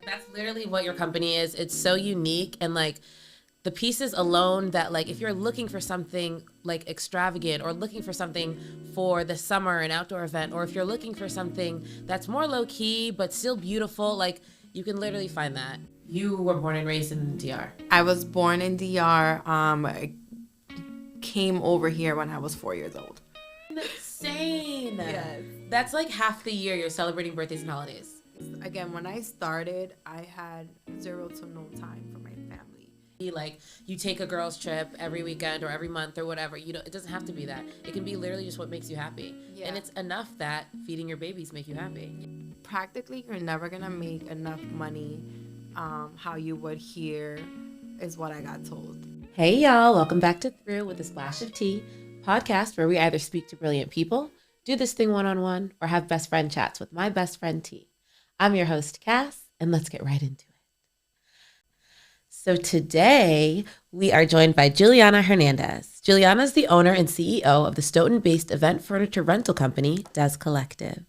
That's literally what your company is. It's so unique, and like the pieces alone that, like, if you're looking for something like extravagant or looking for something for the summer, an outdoor event, or if you're looking for something that's more low key but still beautiful, like you can literally find that. You were born and raised in DR. I was born in DR. I came over here when I was 4 years old. Insane. Yes. That's like half the year you're celebrating birthdays and holidays. Again, when I started, I had 0 to no time for my family. Like you take a girls trip every weekend or every month or whatever. You know, it doesn't have to be that. It can be literally just what makes you happy. Yeah. And it's enough that feeding your babies make you happy. Practically, you're never gonna make enough money how you would here, is what I got told. Hey y'all, welcome back to Through with a Splash of Tea, podcast where we either speak to brilliant people, do this thing one-on-one, or have best friend chats with my best friend T. I'm your host, Cass, and let's get right into it. So today, we are joined by Juliana Hernandez. Juliana is the owner and CEO of the Stoughton-based event furniture rental company, Dez Collective.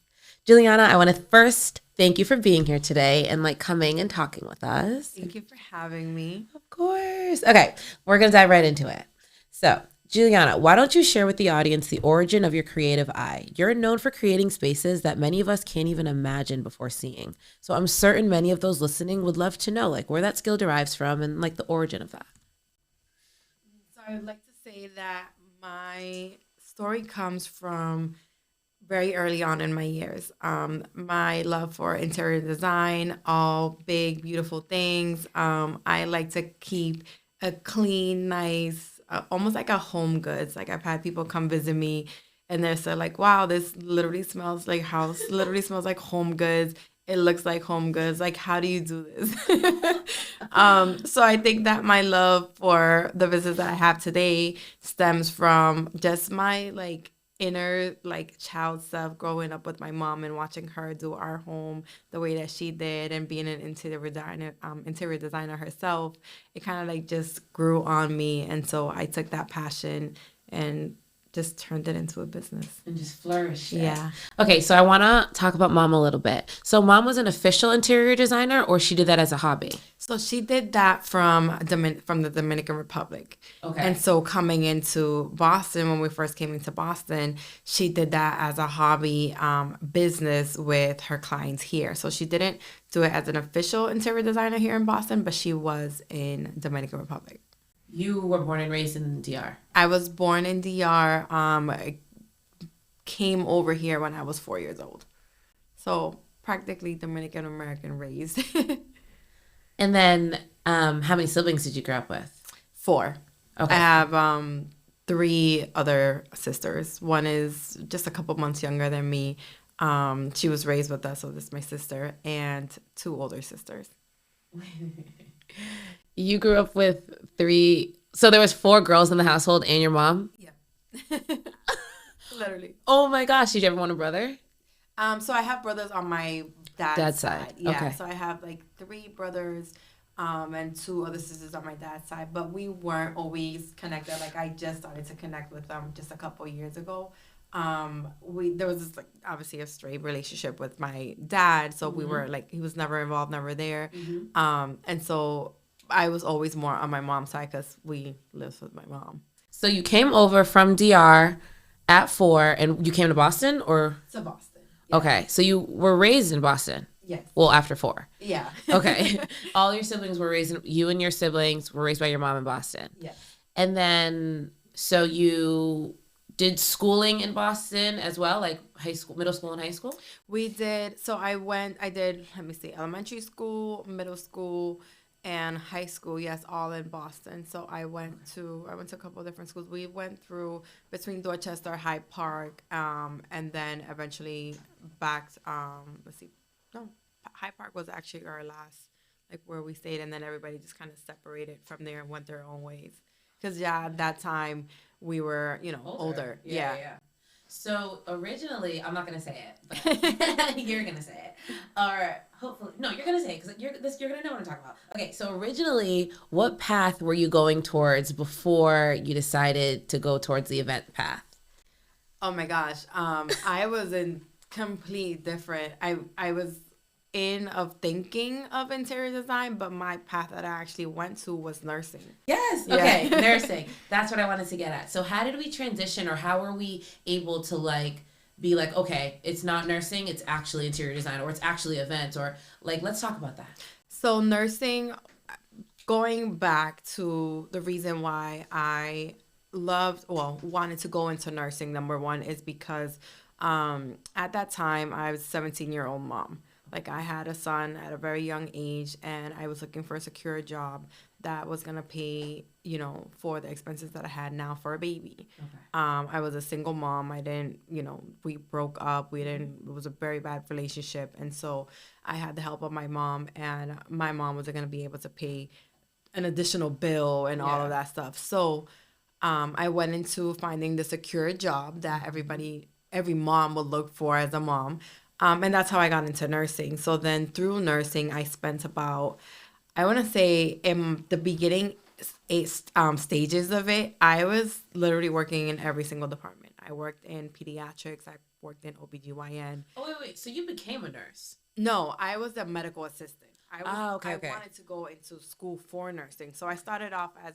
Juliana, I want to first thank you for being here today and like coming and talking with us. Thank you for having me. Of course. Okay, we're going to dive right into it. So, Juliana, why don't you share with the audience the origin of your creative eye? You're known for creating spaces that many of us can't even imagine before seeing. So I'm certain many of those listening would love to know like where that skill derives from and like the origin of that. So I would like to say that my story comes from very early on in my years. My love for interior design, all big, beautiful things. I like to keep a clean, nice, almost like a home goods. Like I've had people come visit me and they're so like, wow, this literally smells like house, literally smells like home goods. It looks like home goods. Like, how do you do this? So I think that my love for the business that I have today stems from just my like inner like child self growing up with my mom and watching her do our home the way that she did and being an interior designer herself. It kind of like just grew on me, and so I took that passion and just turned it into a business and just flourished. Yeah. Okay, so I want to talk about mom a little bit. So mom was an official interior designer, or she did that as a hobby? So she did that from the Dominican Republic. Okay. And so coming into Boston, when we first came into Boston, she did that as a hobby business with her clients here. So she didn't do it as an official interior designer here in Boston, but she was in Dominican Republic. You were born and raised in DR. I was born in DR. I came over here when I was 4 years old. So practically Dominican American raised. And then how many siblings did you grow up with? 4. Okay. I have 3 other sisters. One is just a couple months younger than me. She was raised with us, so this is my sister, and 2 older sisters. You grew up with 3, so there was 4 girls in the household and your mom? Yeah. Literally. Oh my gosh, did you ever want a brother? So I have brothers on my dad's side. Yeah. Okay. So I have like 3 brothers and 2 other sisters on my dad's side, but we weren't always connected. Like I just started to connect with them just a couple years ago. There was this like obviously a straight relationship with my dad, so we were like he was never involved, never there. And so I was always more on my mom's side because we lived with my mom. So you came over from DR at 4 and you came to Boston or? To Boston. Yeah. Okay. So you were raised in Boston? Yes. Well, after 4. Yeah. Okay. All your siblings were raised, you and your siblings were raised by your mom in Boston. Yes. And then, so you did schooling in Boston as well, like high school, middle school and high school? We did. So I did, elementary school, middle school, and high school, yes, all in Boston. So I went to a couple of different schools. We went through between Dorchester, Hyde Park, and then eventually back. Hyde Park was actually our last, like where we stayed, and then everybody just kind of separated from there and went their own ways. Because at that time we were, older. Yeah. So originally, I'm not gonna say it, but you're gonna say it, or hopefully, no, you're gonna say it because you're gonna know what I'm talking about. Okay, so originally, what path were you going towards before you decided to go towards the event path? Oh my gosh, I was in complete different. I was in of thinking of interior design, but my path that I actually went to was nursing. Yes. Okay. Yeah. Nursing. That's what I wanted to get at. So how did we transition, or how were we able to like be like, okay, it's not nursing, it's actually interior design, or it's actually events, or like, let's talk about that. So nursing, going back to the reason why I wanted to go into nursing, number one, is because at that time I was a 17-year-old mom. Like, I had a son at a very young age, and I was looking for a secure job that was gonna pay, for the expenses that I had now for a baby. Okay. I was a single mom. I didn't, we broke up. We didn't. It was a very bad relationship, and so I had the help of my mom, and my mom wasn't gonna be able to pay an additional bill and all of that stuff. So I went into finding the secure job that every mom would look for as a mom. And that's how I got into nursing. So then through nursing, I spent about, I want to say, in the beginning stages of it, I was literally working in every single department. I worked in pediatrics. I worked in OBGYN. Oh, wait. So you became a nurse? No, I was a medical assistant. I okay. wanted to go into school for nursing. So I started off as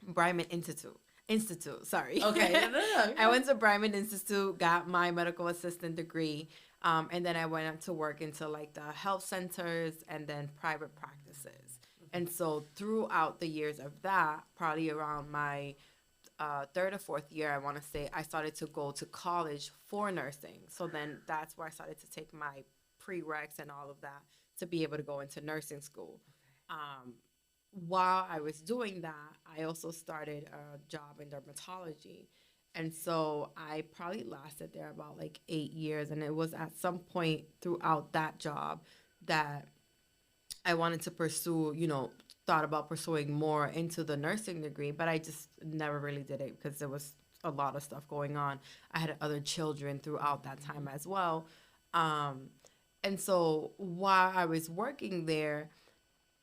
Bryman Institute, sorry. Okay. I went to Bryman Institute, got my medical assistant degree, and then I went on to work into like the health centers and then private practices. Mm-hmm. And so throughout the years of that, probably around my third or fourth year, I want to say, I started to go to college for nursing. So then that's where I started to take my prereqs and all of that to be able to go into nursing school. While I was doing that, I also started a job in dermatology. And so I probably lasted there about like 8 years. And it was at some point throughout that job that I wanted to pursue, thought about pursuing more into the nursing degree, but I just never really did it because there was a lot of stuff going on. I had other children throughout that time as well. And so while I was working there,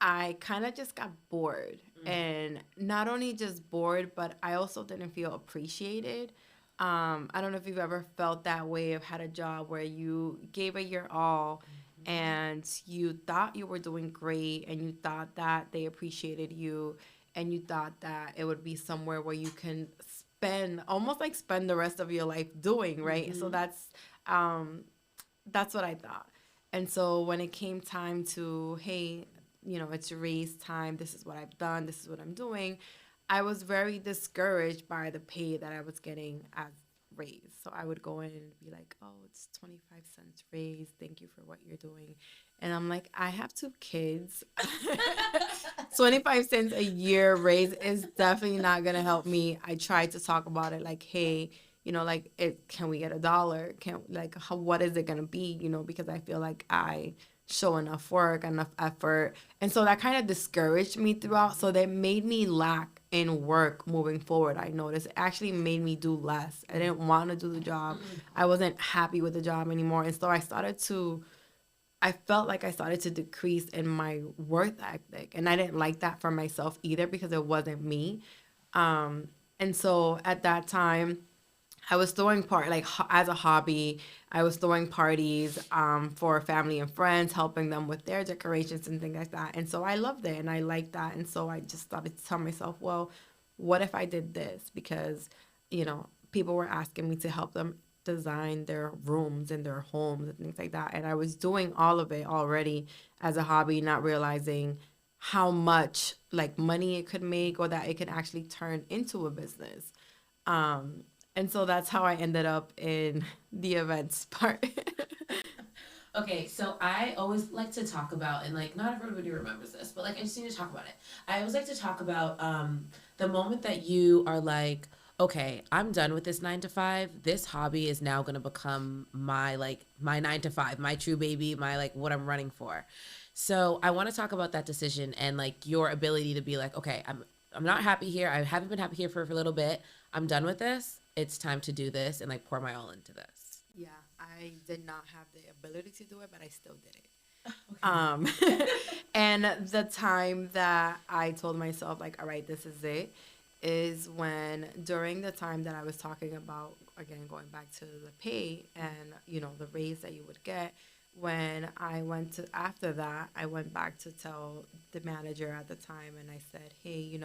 I kind of just got bored. And not only just bored, but I also didn't feel appreciated. I don't know if you've ever felt that way, of had a job where you gave it your all and you thought you were doing great and you thought that they appreciated you and you thought that it would be somewhere where you can spend the rest of your life doing, right? Mm-hmm. So that's what I thought. And so when it came time to, hey, it's raise time, this is what I've done, this is what I'm doing, I was very discouraged by the pay that I was getting as raise. So I would go in and be like, oh, it's 25 cents raise. Thank you for what you're doing. And I'm like, I have 2 kids. 25 cents a year raise is definitely not going to help me. I tried to talk about it like, hey, can we get $1? What is it going to be? Because I feel like I show enough work, enough effort. And so that kind of discouraged me throughout. So that made me lack in work moving forward. I noticed it actually made me do less. I didn't want to do the job. I wasn't happy with the job anymore. And so I felt like I started to decrease in my work ethic. And I didn't like that for myself either because it wasn't me. And so at that time, I was throwing as a hobby, I was throwing parties for family and friends, helping them with their decorations and things like that. And so I loved it and I liked that. And so I just started to tell myself, well, what if I did this? Because, people were asking me to help them design their rooms and their homes and things like that. And I was doing all of it already as a hobby, not realizing how much money it could make or that it could actually turn into a business. And so that's how I ended up in the events part. Okay, so I always like to talk about, and not everybody remembers this, but I just need to talk about it. I always like to talk about the moment that you are like, okay, I'm done with this 9 to 5. This hobby is now going to become my 9 to 5, my true baby, my what I'm running for. So I want to talk about that decision and your ability to be okay, I'm not happy here. I haven't been happy here for a little bit. I'm done with this. It's time to do this and pour my all into this. Yeah, I did not have the ability to do it, but I still did it. Okay. And the time that I told myself all right, this is it, is when during the time that I was talking about, again, going back to the pay and, the raise that you would get, When after that, I went back to tell the manager at the time, and I said, hey,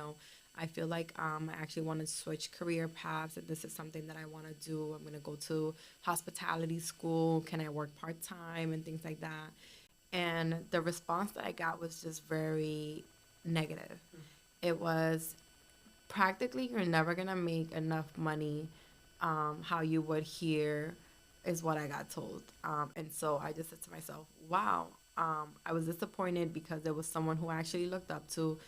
I feel like I actually want to switch career paths, and this is something that I want to do. I'm going to go to hospitality school. Can I work part time and things like that? And the response that I got was just very negative. It was practically, you're never going to make enough money how you would here, is what I got told. And so I just said to myself, wow. I was disappointed because there was someone who I actually looked up to.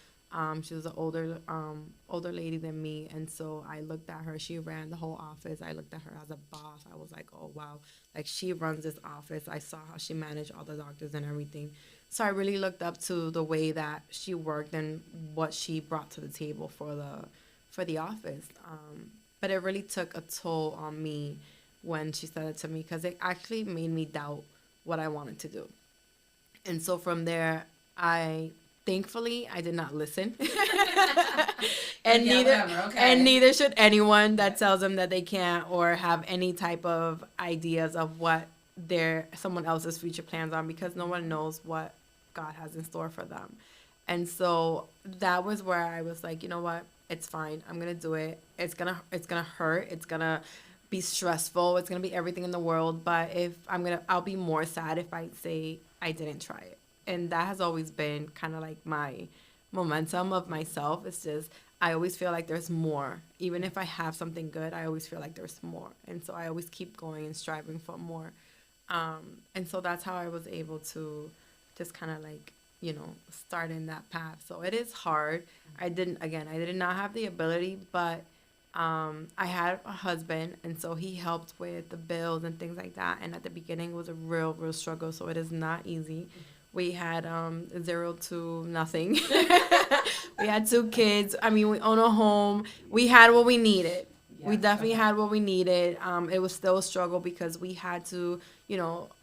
She was an older lady than me, and so I looked at her. She ran the whole office. I looked at her as a boss. I was like, oh wow, like she runs this office. I saw how she managed all the doctors and everything. So I really looked up to the way that she worked and what she brought to the table for the office. But it really took a toll on me when she said it to me, because it actually made me doubt what I wanted to do. And so from there, thankfully I did not listen. and Yeah, neither whatever, okay. and neither should anyone that tells them that they can't, or have any type of ideas of what someone else's future plans are, because no one knows what God has in store for them. And so that was where I was like, you know what? It's fine. I'm going to do it. It's going to hurt. It's going to be stressful. It's going to be everything in the world, but I'll be more sad if I say I didn't try it. And that has always been kind of like my momentum of myself. It's just, I always feel like there's more. Even if I have something good, I always feel like there's more. And so I always keep going and striving for more. And so that's how I was able to just kind of like, start in that path. So it is hard. I did not have the ability, but I had a husband, and so he helped with the bills and things like that. And at the beginning, it was a real, real struggle. So it is not easy. We had 0 to nothing. We had 2 kids. I mean, we own a home. We had what we needed. We definitely had what we needed. It was still a struggle because we had to,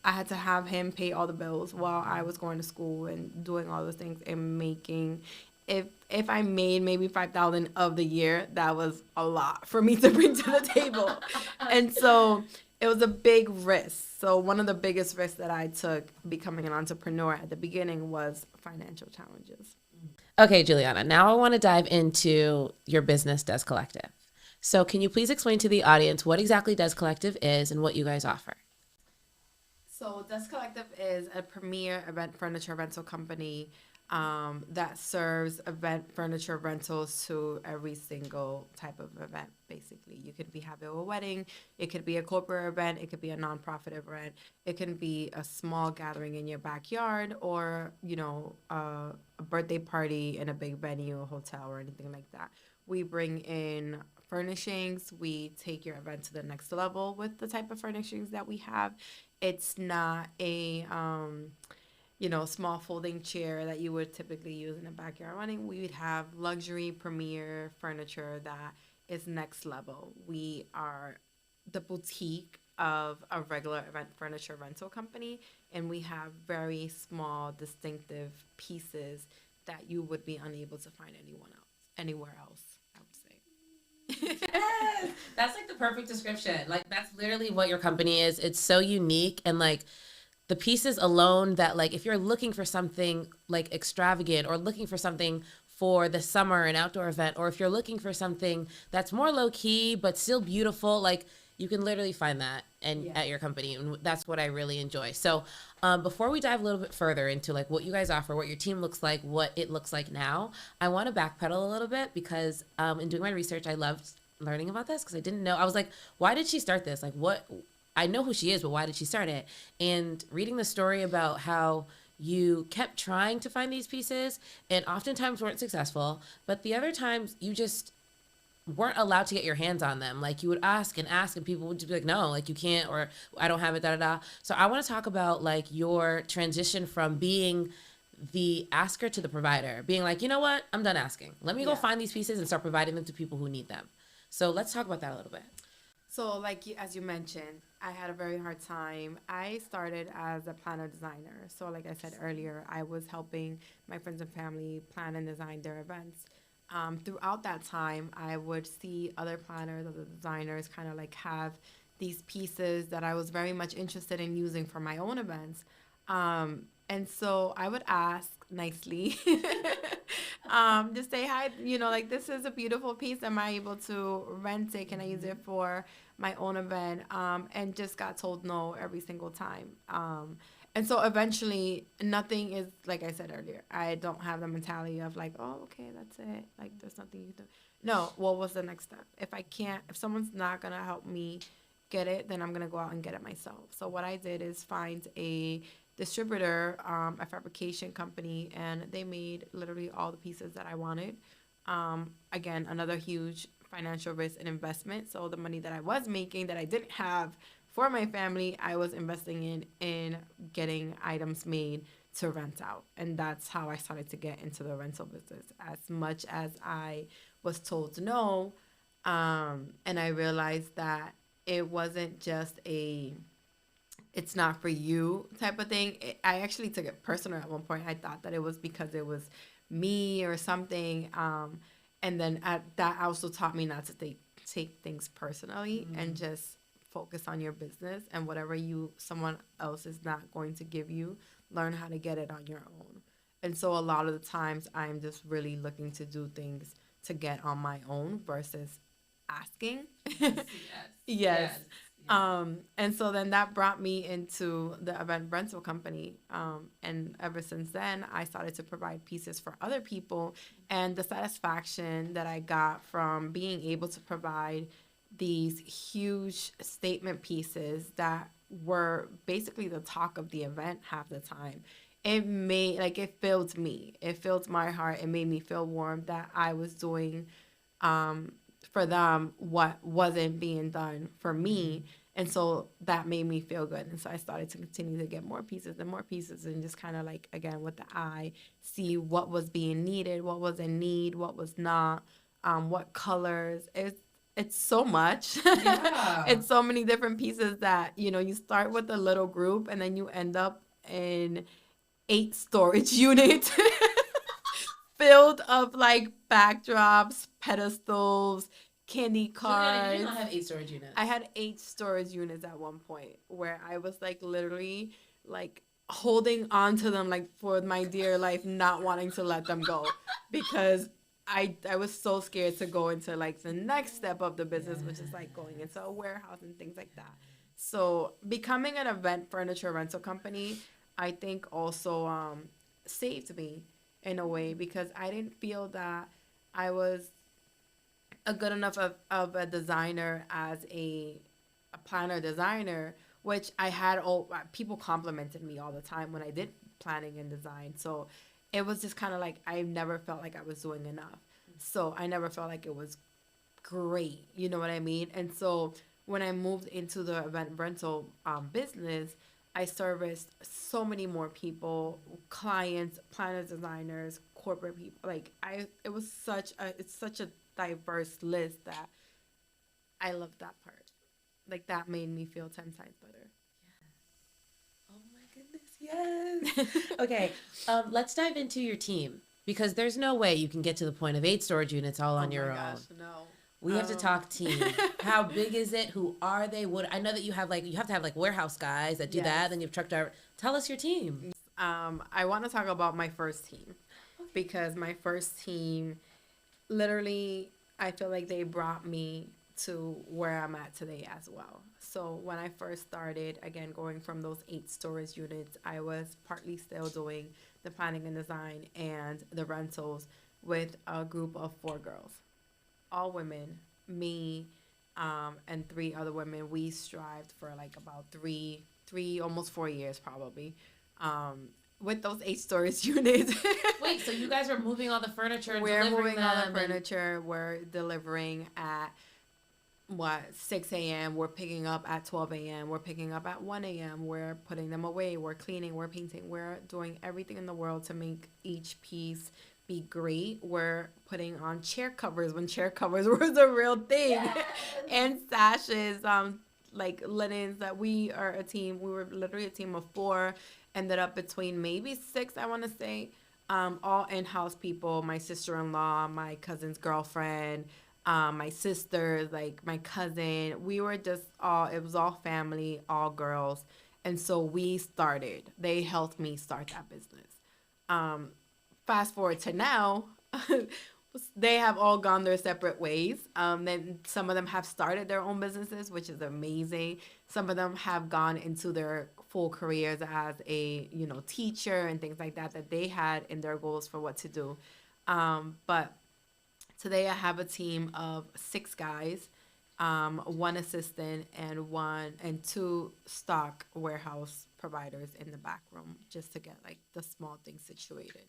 I had to have him pay all the bills while I was going to school and doing all those things and making. If I made maybe $5,000 of the year, that was a lot for me to bring to the table. And so it was a big risk. So one of the biggest risks that I took becoming an entrepreneur at the beginning was financial challenges. Okay, Juliana, now I want to dive into your business, Dez Collective. So can you please explain to the audience what exactly Dez Collective is and what you guys offer? So Dez Collective is a premier event furniture rental company that serves event furniture rentals to every single type of event, basically. You could be having a wedding, it could be a corporate event, it could be a nonprofit event, it can be a small gathering in your backyard, or, a birthday party in a big venue, a hotel, or anything like that. We bring in furnishings. We take your event to the next level with the type of furnishings that we have. It's not a small folding chair that you would typically use in a backyard wedding. We would have luxury premier furniture that is next level. We are the boutique of a regular event furniture rental company, and we have very small, distinctive pieces that you would be unable to find anywhere else, I would say. Yes, that's like the perfect description. Like, that's literally what your company is. It's so unique, and like the pieces alone that, like, if you're looking for something like extravagant, or looking for something for the summer, an outdoor event, or if you're looking for something that's more low key but still beautiful, like, you can literally find that at your company, and that's what I really enjoy. So before we dive a little bit further into like what you guys offer, what your team looks like, what it looks like now, I want to backpedal a little bit, because in doing my research, I loved learning about this, because I didn't know. I was like, why did she start this? Like, what? I know who she is, but why did she start it? And reading the story about how you kept trying to find these pieces and oftentimes weren't successful, but the other times you just weren't allowed to get your hands on them. Like, you would ask and ask, and people would just be like, no, like, you can't, or I don't have it, da da da. So I want to talk about like your transition from being the asker to the provider, being like, you know what, I'm done asking. Let me go find these pieces and start providing them to people who need them. So let's talk about that a little bit. So, like, as you mentioned, I had a very hard time. I started as a planner designer. So, like I said earlier, I was helping my friends and family plan and design their events. Throughout that time, I would see other planners, other designers kind of like have these pieces that I was very much interested in using for my own events. And so I would ask nicely, just say hi, like this is a beautiful piece. Am I able to rent it? Can I use it for my own event? And just got told no every single time. And so eventually, nothing is, like I said earlier, I don't have the mentality of like, oh, okay, that's it. Like, there's nothing you can do. No, what was the next step? If someone's not going to help me get it, then I'm going to go out and get it myself. So what I did is find a distributor, a fabrication company, and they made literally all the pieces that I wanted. Again, another huge financial risk and investment. So the money that I was making that I didn't have for my family, I was investing in getting items made to rent out. And that's how I started to get into the rental business. As much as I was told no, and I realized that it wasn't just a it's not for you type of thing. I actually took it personal at one point. I thought that it was because it was me or something. And then that also taught me not to take things personally and just focus on your business, and whatever someone else is not going to give you, learn how to get it on your own. And so a lot of the times I'm just really looking to do things to get on my own versus asking. Yes. Yes. And so then that brought me into the event rental company. And ever since then, I started to provide pieces for other people. And the satisfaction that I got from being able to provide these huge statement pieces that were basically the talk of the event half the time. It filled me. It filled my heart. It made me feel warm that I was doing um, for them what wasn't being done for me. And so that made me feel good. And so I started to continue to get more pieces and more pieces, and just kind of like, again, with the eye, see what was being needed, what was in need, what was not, what colors. It's so much. Yeah. It's so many different pieces that, you start with a little group and then you end up in 8 storage units filled of like backdrops, pedestals, candy Juliana, you did cards. not have 8 storage units. I had 8 storage units at one point where I was like literally like holding on to them like for my dear life, not wanting to let them go because I was so scared to go into like the next step of the business, which is like going into a warehouse and things like that. So becoming an event furniture rental company, I think also saved me in a way, because I didn't feel that I was a good enough of a designer as a planner designer, which I had all people complimented me all the time when I did planning and design. So it was just kind of like I never felt like I was doing enough. So I never felt like it was great. You know what I mean? And so when I moved into the event rental business, I serviced so many more people, clients, planners, designers, corporate people. Like it was it's such a diverse list that I love that part. Like that made me feel 10 times better. Oh my goodness, yes. Okay, let's dive into your team, because there's no way you can get to the point of 8 storage units all on your own. No. We have to talk team. How big is it? Who are they? What I know that you have to have like warehouse guys that do that. Then you have truck driver. Tell us your team. I want to talk about my first team, because my first team, literally, I feel like they brought me to where I'm at today as well. So when I first started, again, going from those 8 storage units, I was partly still doing the planning and design and the rentals with a group of 4 girls, all women, me, and 3 other women. We strived for like about almost 4 years probably, with those 8 storage units. Wait, so you guys were moving all the furniture and We're delivering moving all the them furniture. We're delivering at 6 a.m. We're picking up at 12 a.m. We're picking up at 1 a.m. We're putting them away. We're cleaning. We're painting. We're doing everything in the world to make each piece be great. We're putting on chair covers when chair covers was a real thing. Yes. And sashes, like linens. That we are a team. We were literally a team of 4. Ended up between maybe 6, I want to say. All in-house people. My sister-in-law, my cousin's girlfriend, my sisters, like my cousin. We were just it was all family, all girls. And so they helped me start that business. Fast forward to now, they have all gone their separate ways. Then some of them have started their own businesses, which is amazing. Some of them have gone into their full careers as a teacher and things like that they had in their goals for what to do. But today I have a team of 6 guys, one assistant and two stock warehouse providers in the back room, just to get like the small things situated.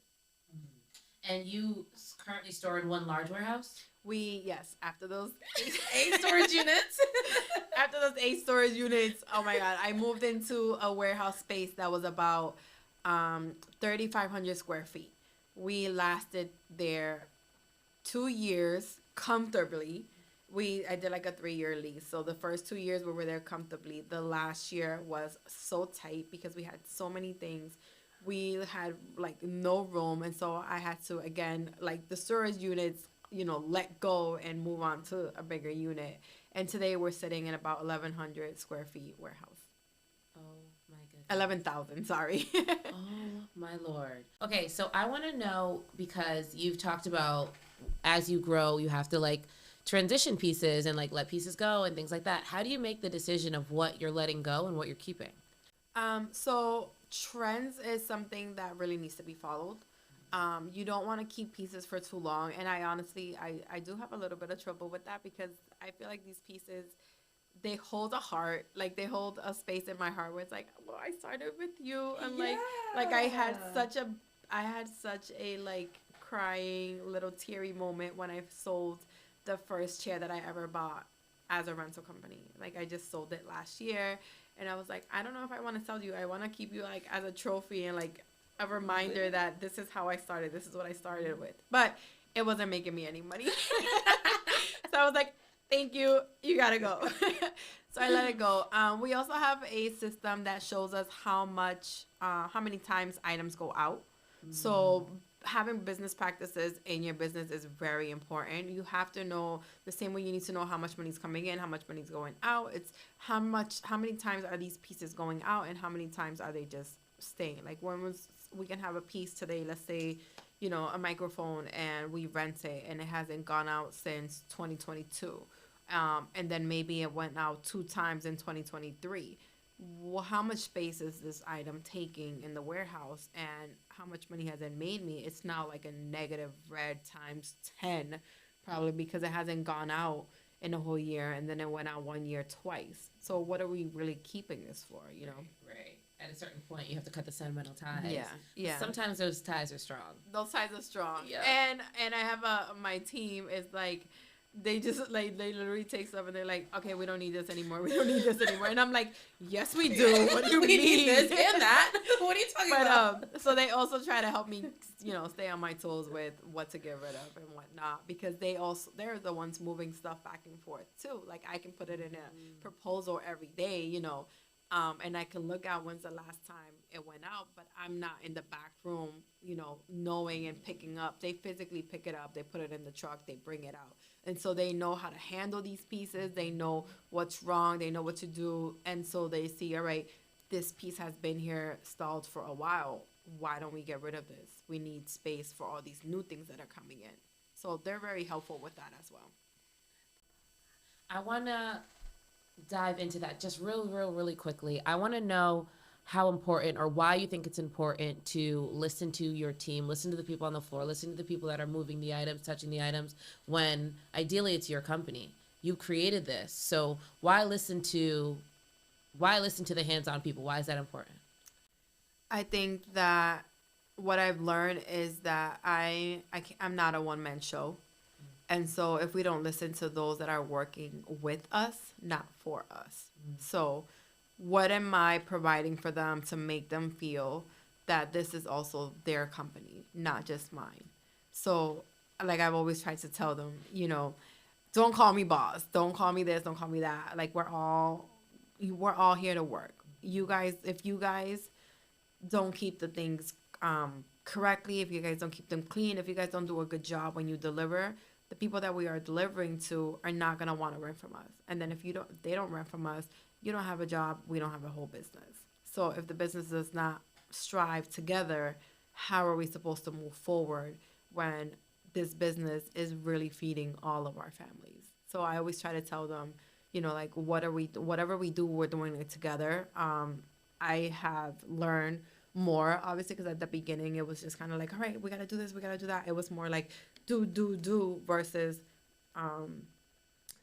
And you currently store in one large warehouse? Yes, after those eight storage units, after those 8 storage units, oh my God, I moved into a warehouse space that was about 3,500 square feet. We lasted there 2 years comfortably. I did like a 3-year lease. So the first 2 years we were there comfortably. The last year was so tight because we had so many things. We had like no room, and so I had to, again, like the storage units, let go and move on to a bigger unit. And today we're sitting in about 1,100 square feet warehouse. Oh my goodness. 11,000, sorry. Oh my Lord. Okay, so I want to know, because you've talked about as you grow, you have to like transition pieces and like let pieces go and things like that. How do you make the decision of what you're letting go and what you're keeping? So trends is something that really needs to be followed. You don't want to keep pieces for too long. And I honestly, I do have a little bit of trouble with that because I feel like these pieces, they hold a heart, like they hold a space in my heart where it's like, well, I started with you. And like I had such a like crying little teary moment when I sold the first chair that I ever bought as a rental company. Like I just sold it last year. And I was like, I don't know if I want to sell you. I want to keep you like as a trophy and like a reminder that this is how I started. This is what I started with. But it wasn't making me any money. So I was like, thank you. You got to go. So I let it go. We also have a system that shows us how many times items go out. Mm-hmm. So having business practices in your business is very important. You have to know the same way you need to know how much money is coming in, how much money is going out. It's how many times are these pieces going out and how many times are they just staying. Like we can have a piece today, let's say, a microphone, and we rent it and it hasn't gone out since 2022. And then maybe it went out 2 times in 2023. Well, how much space is this item taking in the warehouse and how much money has it made me? It's now like a negative red times 10, probably, because it hasn't gone out in a whole year and then it went out 1 year twice. So what are we really keeping this for, Right. At a certain point, you have to cut the sentimental ties. Yeah. Sometimes those ties are strong. Those ties are strong. Yeah. And I have my team is like, they just like they literally take stuff and they're like, okay, we don't need this anymore. We don't need this anymore. And I'm like, yes, we do. What do we need this and that? What are you talking about? So they also try to help me, stay on my toes with what to get rid of and whatnot, because they're the ones moving stuff back and forth too. Like I can put it in a proposal every day, and I can look at when's the last time it went out, but I'm not in the back room, knowing and picking up. They physically pick it up, they put it in the truck, they bring it out. And so they know how to handle these pieces. They know what's wrong. They know what to do. And so they see, all right, this piece has been here stalled for a while. Why don't we get rid of this? We need space for all these new things that are coming in. So they're very helpful with that as well. I want to dive into that just really quickly. I want to know how important or why you think it's important to listen to your team, listen to the people on the floor, listen to the people that are moving the items, touching the items, when ideally it's your company. You created this. So why listen to the hands-on people? Why is that important? I think that what I've learned is that I'm not a one-man show. And so if we don't listen to those that are working with us, not for us. So what am I providing for them to make them feel that this is also their company, not just mine? So like I've always tried to tell them, don't call me boss. Don't call me this. Don't call me that. Like we're all here to work. If you guys don't keep the things correctly, if you guys don't keep them clean, if you guys don't do a good job when you deliver, the people that we are delivering to are not going to want to rent from us. And then if they don't rent from us, you don't have a job, we don't have a whole business. So if the business does not strive together, how are we supposed to move forward when this business is really feeding all of our families? So I always try to tell them, like whatever we do, we're doing it together. I have learned more, obviously, because at the beginning it was just kind of like, all right, we got to do this, we got to do that. It was more like do versus um,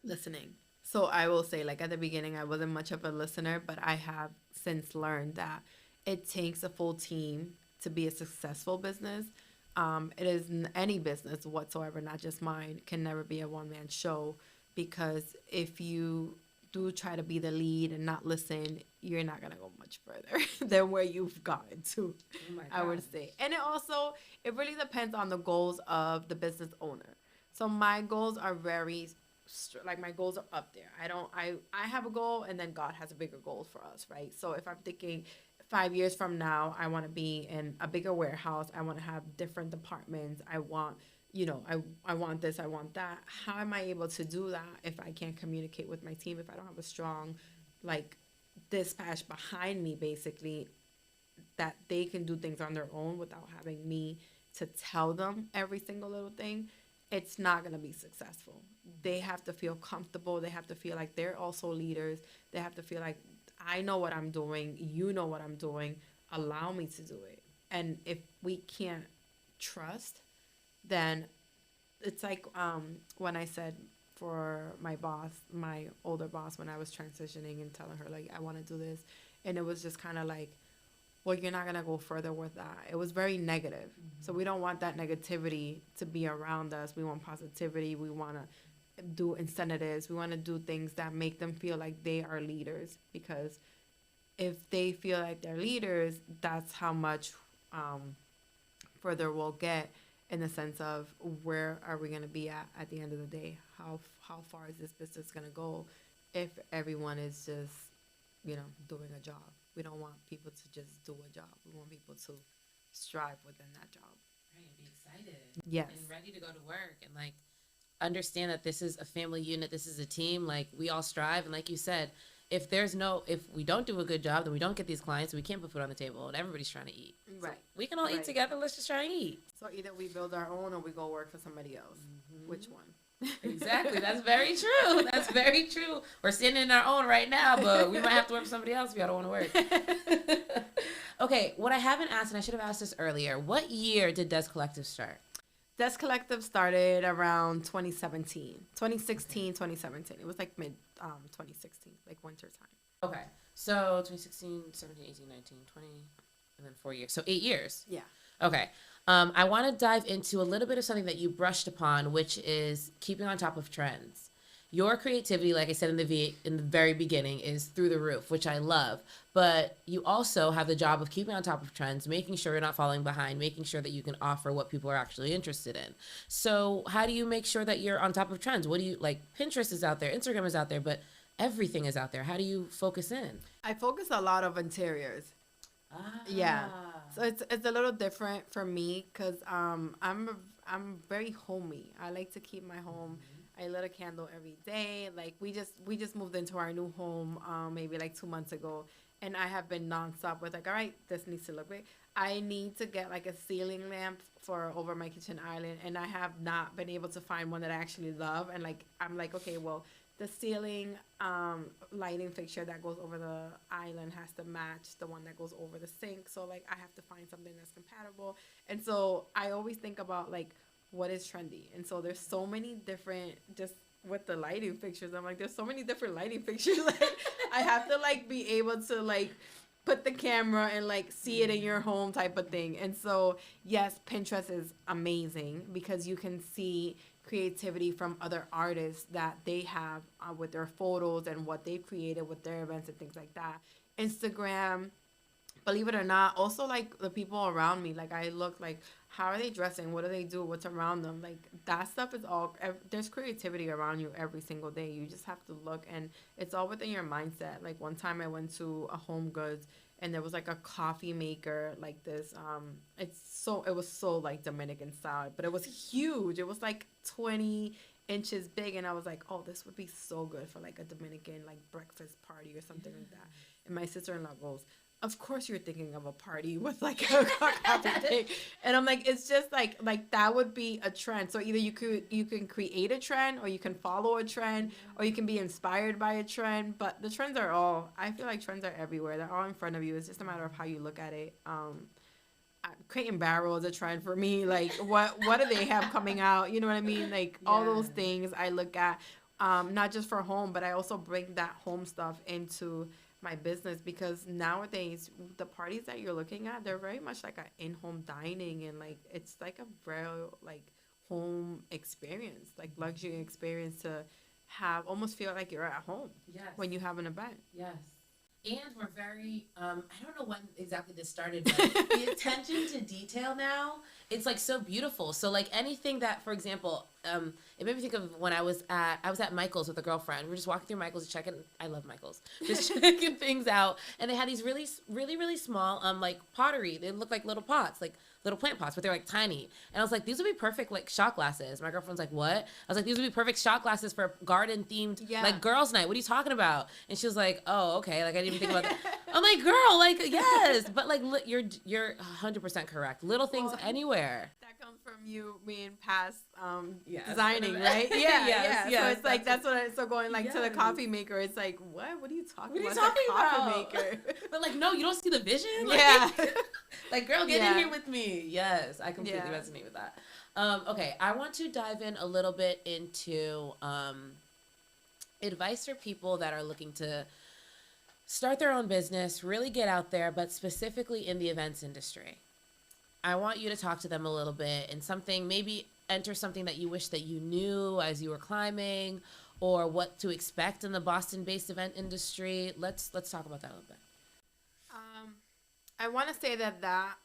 listening. So I will say, like, at the beginning, I wasn't much of a listener, but I have since learned that it takes a full team to be a successful business. It is any business whatsoever, not just mine, can never be a one man show, because if you do try to be the lead and not listen, you're not gonna go much further than where you've gotten to. Oh my I would God. say, and it really depends on the goals of the business owner. So my goals are very like my goals are up there. I have a goal, and then God has a bigger goal for us, right? So if I'm thinking 5 years from now, I want to be in a bigger warehouse. I want to have different departments. I want, I want this, I want that. How am I able to do that if I can't communicate with my team? If I don't have a strong, like, dispatch behind me, basically, that they can do things on their own without having me to tell them every single little thing, it's not going to be successful. They have to feel comfortable. They have to feel like they're also leaders. They have to feel like, I know what I'm doing. You know what I'm doing. Allow me to do it. And if we can't trust, then it's like when I said for my boss, my older boss, when I was transitioning and telling her, like, I want to do this. And it was just kind of like, well, you're not going to go further with that. It was very negative. So we don't want that negativity to be around us. We want positivity. We want to do incentives. We want to do things that make them feel like they are leaders, because if they feel like they're leaders, that's how much further we'll get, in the sense of where are we going to be at the end of the day? How far is this business going to go if everyone is just, doing a job? We don't want people to just do a job. We want people to strive within that job. Right, and be excited. Yes. And ready to go to work, and like understand that this is a family unit, this is a team, like we all strive. And like you said, if we don't do a good job, then we don't get these clients, we can't put food on the table, and everybody's trying to eat. Right. So we can all eat Right. together. Let's just try and eat. So either we build our own or we go work for somebody else. Which one? Exactly. That's very true. That's very true. We're sitting in our own right now, but we might have to work for somebody else if we don't want to work. Okay, what I haven't asked, and I should have asked this earlier, what year did Dez Collective start? Dez Collective started around 2017, 2016, 2017. It was like mid 2016, like winter time. Okay, so 2016, 17, 18, 19, 20, and then 4 years. So 8 years. Yeah. Okay. I want to dive into a little bit of something that you brushed upon, which is keeping on top of trends. Your creativity, like I said in the very beginning, is through the roof, which I love. But you also have the job of keeping on top of trends, making sure you're not falling behind, making sure that you can offer what people are actually interested in. So how do you make sure that you're on top of trends? What do you like? Pinterest is out there, Instagram is out there, but everything is out there. How do you focus in? I focus a lot of interiors. Yeah. So it's a little different for me, because I'm very homey. I like to keep my home. I lit a candle every day. Like we just moved into our new home maybe like 2 months ago, and I have been nonstop with like, all right, this needs to look great. I need to get like a ceiling lamp for over my kitchen island, and I have not been able to find one that I actually love. And like I'm like, okay, well, the ceiling lighting fixture that goes over the island has to match the one that goes over the sink. So like I have to find something that's compatible. And so I always think about like what is trendy. And so there's so many different, just with the lighting fixtures, I'm like, there's so many different lighting fixtures. Like I have to like be able to like put the camera and like see it in your home type of thing. And so yes, Pinterest is amazing because you can see creativity from other artists that they have with their photos and what they've created with their events and things like that. Instagram, believe it or not, also like the people around me, like I look like, how are they dressing? What do they do? What's around them? Like that stuff is all, there's creativity around you every single day. You just have to look, and it's all within your mindset. Like one time I went to a Home Goods, and there was like a coffee maker like this. It was so like Dominican style, but it was huge. It was like 20 inches big, and I was like, oh, this would be so good for like a Dominican like breakfast party or something like that. And my sister-in-law goes, of course you're thinking of a party with like a coffee thing. And I'm like, it's just like that would be a trend. So either you can create a trend, or you can follow a trend, or you can be inspired by a trend. But the trends are all, I feel like trends are everywhere. They're all in front of you. It's just a matter of how you look at it. Crate and Barrel is a trend for me. Like, what do they have coming out? You know what I mean? Like, all those things I look at, not just for home, but I also bring that home stuff into my business, because nowadays the parties that you're looking at, they're very much like a in-home dining, and like it's like a real like home experience, like luxury experience, to have almost feel like you're at home when you have an event. Yes. And we're very, I don't know when exactly this started, but the attention to detail now, it's like so beautiful. So like anything that, for example, it made me think of when I was at Michael's with a girlfriend. We were just walking through Michael's, checking, I love Michael's, just checking things out. And they had these really, really, really small, like pottery. They look like little pots, like little plant pots, but they're like tiny. And I was like, these would be perfect like shot glasses. My girlfriend's like, what? I was like, these would be perfect shot glasses for garden themed, like girls' night. What are you talking about? And she was like, oh, okay. Like I didn't even think about that. I'm like, girl, like yes, but like you're 100% correct. Little things anywhere. That comes from you being past designing, right? Yeah. So it's like that's what so going like to the coffee maker. It's like, what are you talking about? Coffee maker. But like, no, you don't see the vision. Like, yeah. Like, girl, get in here with me. Yes, I completely resonate with that. Okay, I want to dive in a little bit into advice for people that are looking to start their own business, really get out there, but specifically in the events industry. I want you to talk to them a little bit and maybe enter something that you wish that you knew as you were climbing, or what to expect in the Boston-based event industry. Let's talk about that a little bit. I want to say that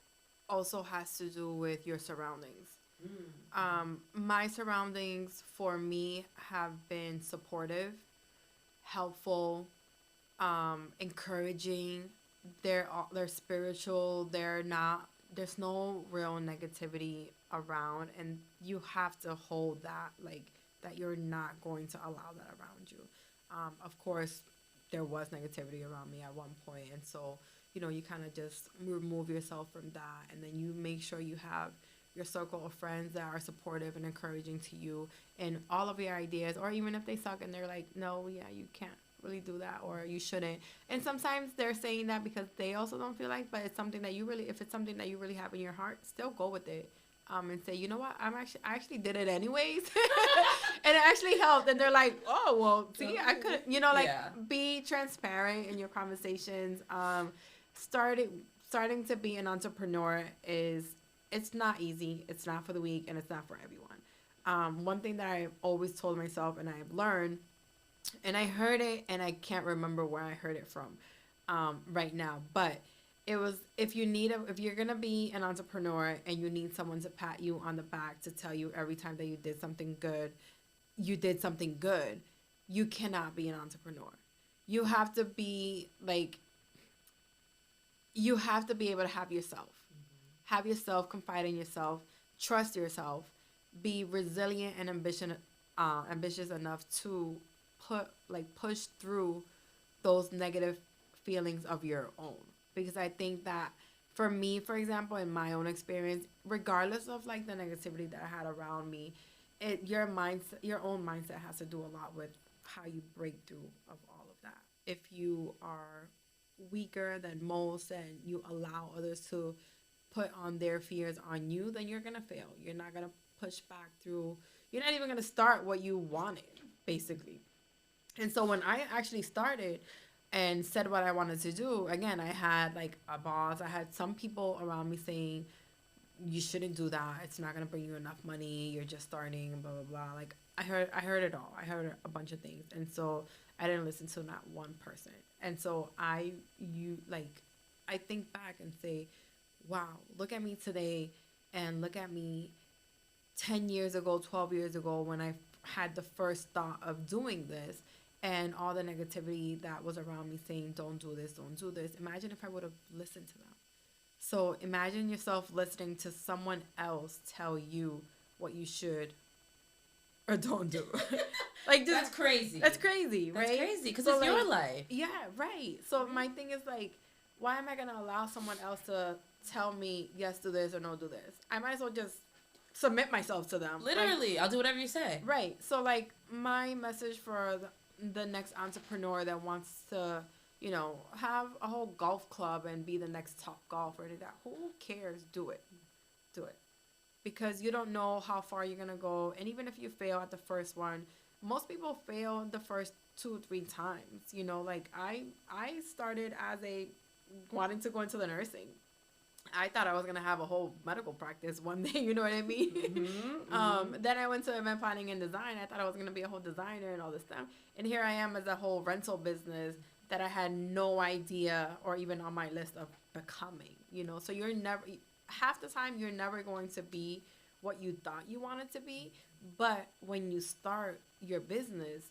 also has to do with your surroundings. My surroundings for me have been supportive, helpful, encouraging. They're spiritual. There's no real negativity around, and you have to hold that, like that you're not going to allow that around you. Of course, there was negativity around me at one point, and so you kind of just remove yourself from that, and then you make sure you have your circle of friends that are supportive and encouraging to you in all of your ideas, or even if they suck and they're like, no, you can't really do that, or you shouldn't. And sometimes they're saying that because they also don't feel like, but it's something that if it's something that you really have in your heart, still go with it. And say, you know what, I actually did it anyways. And it actually helped. And they're like, oh, well, see, I could, be transparent in your conversations. Starting to be an entrepreneur it's not easy. It's not for the weak, and it's not for everyone. One thing that I've always told myself, and I've learned, and I heard it, and I can't remember where I heard it from right now, but it was, if you're gonna be an entrepreneur and you need someone to pat you on the back to tell you every time that you did something good, you cannot be an entrepreneur. You have to be able to have yourself. Have yourself, confide in yourself, trust yourself, be resilient and ambitious enough to push through those negative feelings of your own. Because I think that for me, for example, in my own experience, regardless of like the negativity that I had around me, your own mindset has to do a lot with how you break through of all of that. If you are weaker than most and you allow others to put on their fears on you, then you're gonna fail. You're not gonna push back through. You're not even gonna start what you wanted, basically. And so when I actually started and said what I wanted to do, again, I had like a boss. I had some people around me saying, you shouldn't do that. It's not gonna bring you enough money. You're just starting, blah blah blah. Like I heard it all. I heard a bunch of things, and so I didn't listen to not one person. And so I think back and say, wow, look at me today, and look at me 10 years ago, 12 years ago, when I had the first thought of doing this, and all the negativity that was around me saying, don't do this, don't do this. Imagine if I would have listened to them. So imagine yourself listening to someone else tell you what you should or don't do. Like that's crazy. That's crazy, right? That's crazy because it's your life. Yeah, right. So my thing is like, why am I going to allow someone else to tell me, yes, do this or no, do this? I might as well just submit myself to them. Literally, I'll do whatever you say. Right. So, like, my message for the next entrepreneur that wants to, you know, have a whole golf club and be the next top golfer, that who cares? Do it. Do it. Because you don't know how far you're going to go. And even if you fail at the first one, most people fail the first 2 or 3 times. You know, like, I started as wanting to go into the nursing. I thought I was going to have a whole medical practice one day, you know what I mean? Then I went to event planning and design. I thought I was going to be a whole designer and all this stuff. And here I am as a whole rental business that I had no idea or even on my list of becoming, you know? So half the time you're never going to be what you thought you wanted to be. But when you start your business,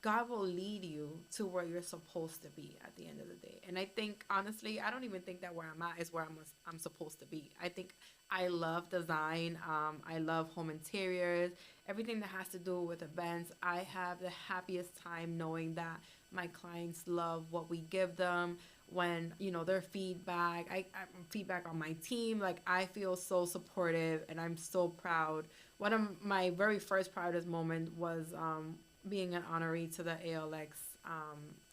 God will lead you to where you're supposed to be at the end of the day. And I think, honestly, I don't even think that where I'm at is where I'm supposed to be. I think I love design. I love home interiors, everything that has to do with events. I have the happiest time knowing that my clients love what we give them. When, you know, their feedback, I feedback on my team, like, I feel so supportive and I'm so proud. One of my very first proudest moment was being an honoree to the ALX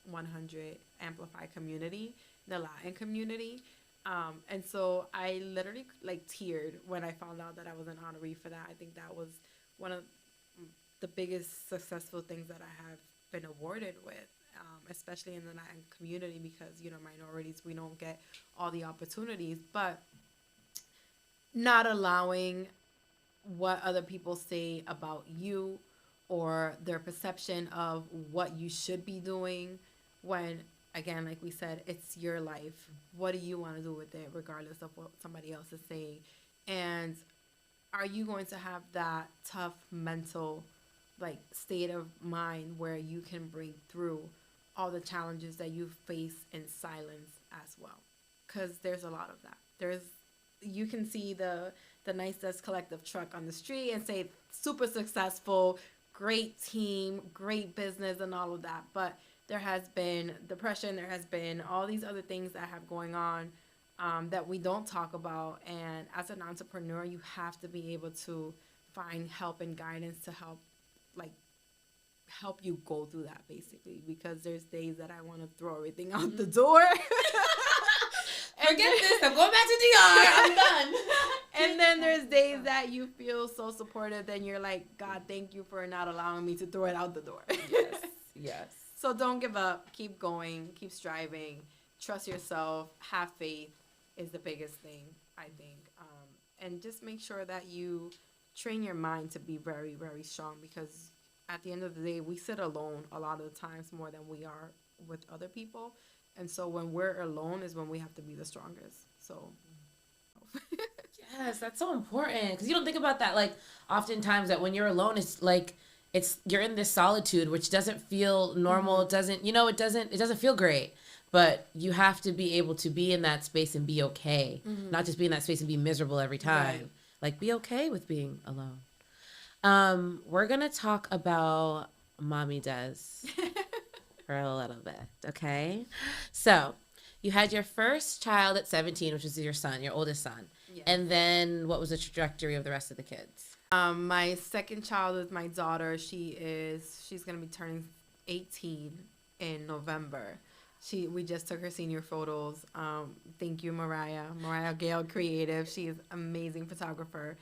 100 Amplify community, the Latin community. And so I literally, like, teared when I found out that I was an honoree for that. I think that was one of the biggest successful things that I have been awarded with, especially in the Latin community, because, you know, minorities, we don't get all the opportunities. But not allowing what other people say about you or their perception of what you should be doing, when, again, like we said, it's your life. What do you want to do with it, regardless of what somebody else is saying? And are you going to have that tough mental, like, state of mind where you can break through all the challenges that you face in silence as well? Because there's a lot of that. You can see the nice Dez Collective truck on the street and say super successful, great team, great business, and all of that. But there has been depression. There has been all these other things that have going on that we don't talk about. And as an entrepreneur, you have to be able to find help and guidance to help you go through that, basically. Because there's days that I want to throw everything out the door. Forget this. I'm going back to DR. I'm done. And then there's days that you feel so supportive, then you're like, God, thank you for not allowing me to throw it out the door. Yes. So don't give up. Keep going. Keep striving. Trust yourself. Have faith is the biggest thing, I think. And just make sure that you train your mind to be very, very strong, because at the end of the day, we sit alone a lot of the times more than we are with other people. And so when we're alone is when we have to be the strongest. So yes, that's so important, because you don't think about that. Like, oftentimes that when you're alone, it's like you're in this solitude, which doesn't feel normal. It doesn't, it doesn't feel great. But you have to be able to be in that space and be okay, not just be in that space and be miserable every time. Right. Like, be okay with being alone. We're gonna talk about Mommy Dez for a little bit, okay? So, you had your first child at 17, which was your son, your oldest son. Yes. And then what was the trajectory of the rest of the kids? My second child is my daughter. She's gonna be turning 18 in November. We just took her senior photos. Thank you, Mariah Gale Creative. She is an amazing photographer.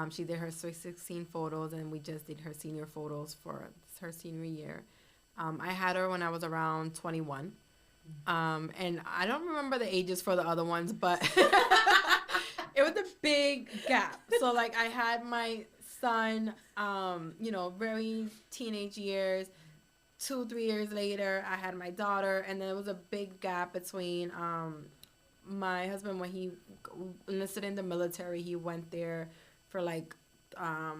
She did her 16 photos, and we just did her senior photos for her senior year. I had her when I was around 21. And I don't remember the ages for the other ones, but it was a big gap. So, like, I had my son, very teenage years. 2-3 years later, I had my daughter, and then there was a big gap between my husband. When he enlisted in the military, he went there for like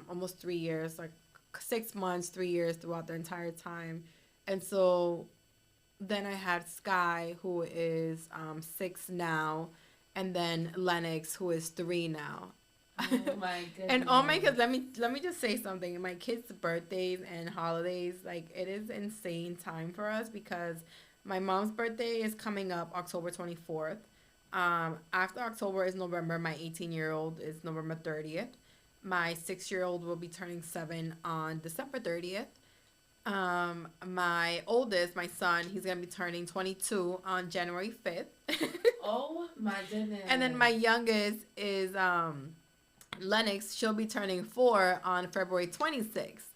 almost 3 years, like 6 months, 3 years throughout the entire time. And so then I had Sky, who is 6 now, and then Lennox, who is 3 now. Oh my goodness. And all my kids, let me just say something. My kids' birthdays and holidays, like, it is insane time for us, because My mom's birthday is coming up October 24th. After October is November. My 18-year-old is November 30th. My 6-year-old will be turning 7 on December 30th. My oldest, my son, he's gonna be turning 22 on January 5th. Oh my goodness. And then my youngest is Lennox. She'll be turning 4 on February 26th.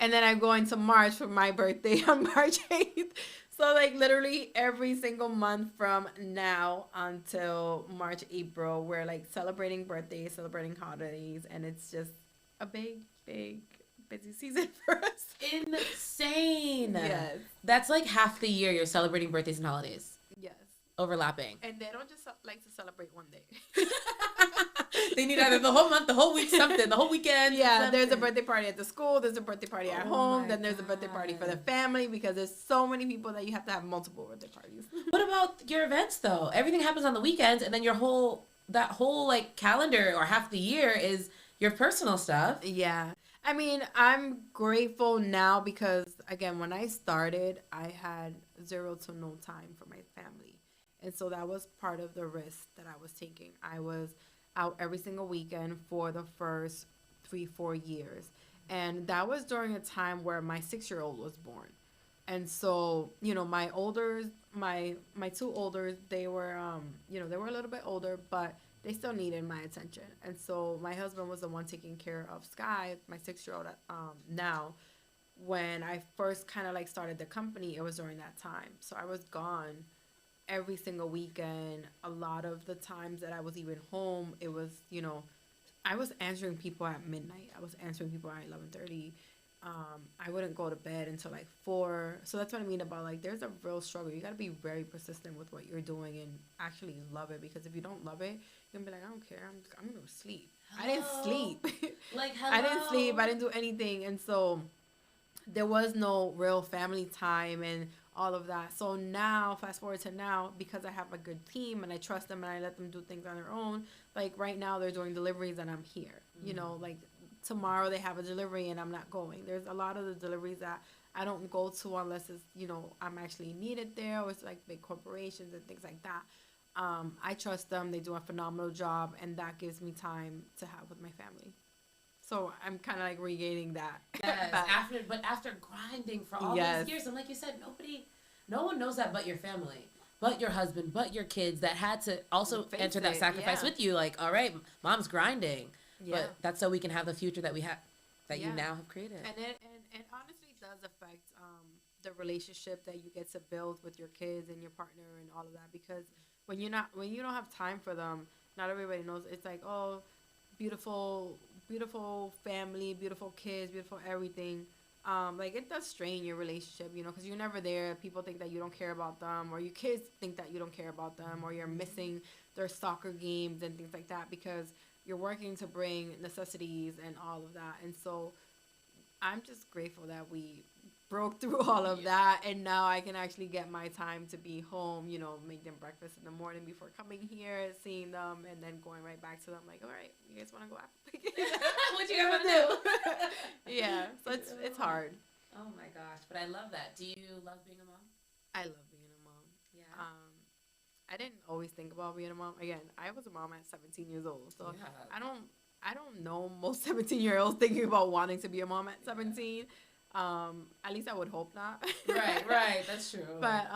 And then I'm going to March for my birthday on March 8th. So like literally every single month from now until March, April, we're like celebrating birthdays, celebrating holidays, and it's just a big, big busy season for us. Insane. Yes. That's like half the year you're celebrating birthdays and holidays. Yes. Overlapping. And they don't just like to celebrate one day. They need either the whole month, the whole week, something, the whole weekend. Yeah, something. there's a birthday party at the school, there's a birthday party at home, then there's a birthday party for the family because there's so many people that you have to have multiple birthday parties. What about your events though? Everything happens on the weekends, and then that whole like calendar or half the year is your personal stuff. Yeah. I mean, I'm grateful now because, again, when I started, I had zero to no time for my family. And so that was part of the risk that I was taking. I was out every single weekend for the first 3-4 years. And that was during a time where my 6-year-old was born. And so, my two olders, they were, they were a little bit older, but they still needed my attention. And so my husband was the one taking care of Sky, my 6-year-old, now. When I first kind of like started the company, it was during that time. So I was gone every single weekend. A lot of the times that I was even home, it was, I was answering people at midnight. I was answering people at 11:30. I wouldn't go to bed until like 4. So that's what I mean about like there's a real struggle. You got to be very persistent with what you're doing and actually love it, because if you don't love it, you're gonna be like, I don't care. I'm gonna sleep. Hello. I didn't sleep. Like hello. I didn't sleep. I didn't do anything, and so there was no real family time and all of that. So now, fast forward to now, because I have a good team and I trust them and I let them do things on their own. Like right now, they're doing deliveries and I'm here. Like tomorrow they have a delivery and I'm not going. There's a lot of the deliveries that I don't go to unless it's, I'm actually needed there, or it's like big corporations and things like that. I trust them. They do a phenomenal job, and that gives me time to have with my family. So I'm kind of like regaining that. Yes, after grinding for all these years, and like you said, no one knows that but your family, but your husband, but your kids that had to also enter that sacrifice with you. Like, all right, mom's grinding, but that's so we can have the future that we have, that you now have created. And it honestly does affect the relationship that you get to build with your kids and your partner and all of that, because when you don't have time for them, not everybody knows. It's like, oh, beautiful family, beautiful kids, beautiful everything. Like it does strain your relationship, because you're never there. People think that you don't care about them, or your kids think that you don't care about them, or you're missing their soccer games and things like that because you're working to bring necessities and all of that. And so I'm just grateful that we broke through all of that, and now I can actually get my time to be home, make them breakfast in the morning before coming here, seeing them, and then going right back to them like, all right, you guys want to go out? What you gonna do? Yeah, so it's hard. Oh my gosh, but I love that. Do you love being a mom? I love being a mom. Yeah. I didn't always think about being a mom. Again, I was a mom at 17 years old, so I don't know most 17-year-olds thinking about wanting to be a mom at 17. At least I would hope not. Right, that's true. But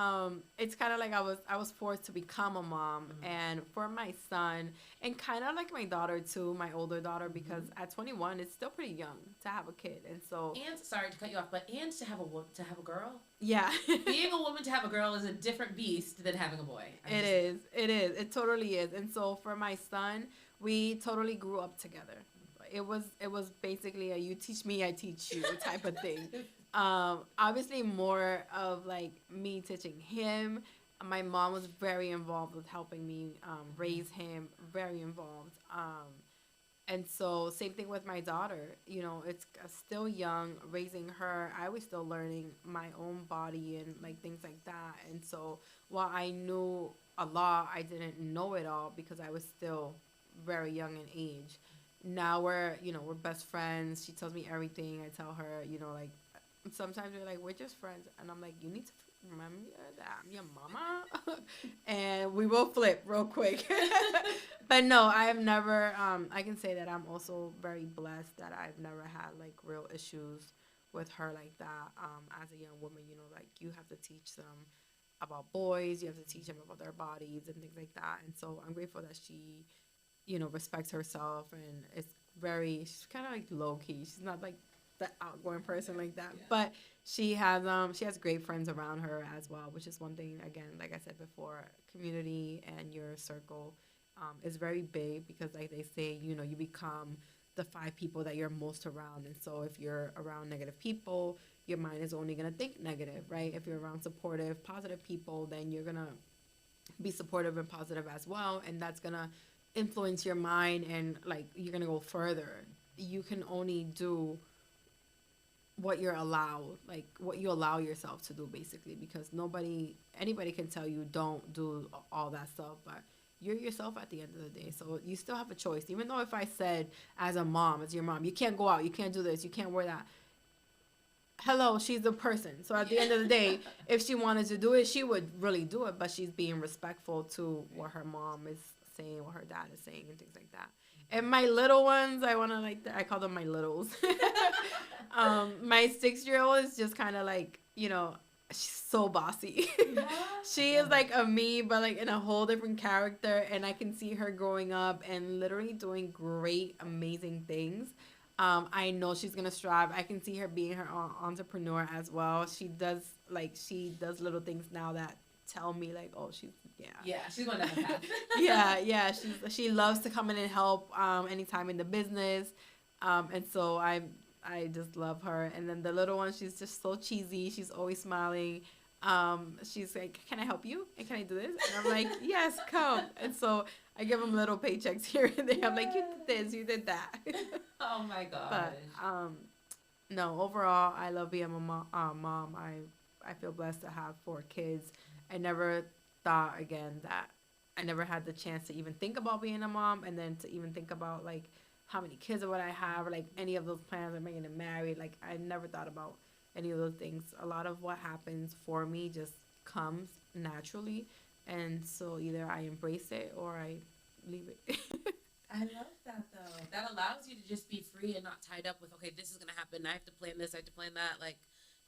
it's kind of like I was forced to become a mom, and for my son, and kind of like my daughter too, my older daughter, because at 21 it's still pretty young to have a kid, and so. And sorry to cut you off, but to have a girl. Yeah. Being a woman to have a girl is a different beast than having a boy. It totally is, and so for my son, we totally grew up together. It was basically a you teach me, I teach you type of thing. Obviously more of like me teaching him. My mom was very involved with helping me raise him, very involved. And so same thing with my daughter. It's still young, raising her. I was still learning my own body and like things like that. And so while I knew a lot, I didn't know it all because I was still very young in age. Now we're best friends. She tells me everything. I tell her, like sometimes we're like, we're just friends, and I'm like, you need to remember that I'm your mama, and we will flip real quick. But no, I have never. I can say that I'm also very blessed that I've never had like real issues with her like that. As a young woman, like you have to teach them about boys, you have to teach them about their bodies and things like that. And so I'm grateful that she, respects herself and is she's kind of like low key. She's not like the outgoing person like that, yeah. But she has great friends around her as well, which is one thing. Again, like I said before, community and your circle is very big because, like they say, you become the 5 people that you're most around. And so if you're around negative people, your mind is only going to think negative, right? If you're around supportive, positive people, then you're going to be supportive and positive as well. And that's going to influence your mind, and like you're going to go further. You can only do what you're allowed, like what you allow yourself to do, basically, because anybody can tell you don't do all that stuff, but you're yourself at the end of the day. So you still have a choice. Even though if I said as a mom, as your mom, you can't go out, you can't do this, you can't wear that. Hello, she's the person. So at the end of the day, if she wanted to do it, she would really do it, but she's being respectful to what her mom is saying, what her dad is saying, and things like that. And my little ones, I call them my littles. My 6-year-old is just kind of like, she's so bossy. She is like a me, but like in a whole different character. And I can see her growing up and literally doing great, amazing things. I know she's going to strive. I can see her being her own entrepreneur as well. She does little things now that tell me like, oh, she's going down the path. yeah, she loves to come in and help anytime in the business, and so I just love her. And then the little one, she's just so cheesy. She's always smiling. She's like, can I help you? And can I do this? And I'm like, yes, come. And so I give them little paychecks here and there. I'm like, you did this, you did that. Oh my god. But no, overall, I love being a mom. I feel blessed to have 4 kids. I never thought again that I never had the chance to even think about being a mom, and then to even think about like how many kids would I have, or like any of those plans. Am I going to marry? Like I never thought about any of those things. A lot of what happens for me just comes naturally, and so either I embrace it or I leave it. I love that though. That allows you to just be free and not tied up with, okay, this is going to happen, I have to plan this, I have to plan that. Like,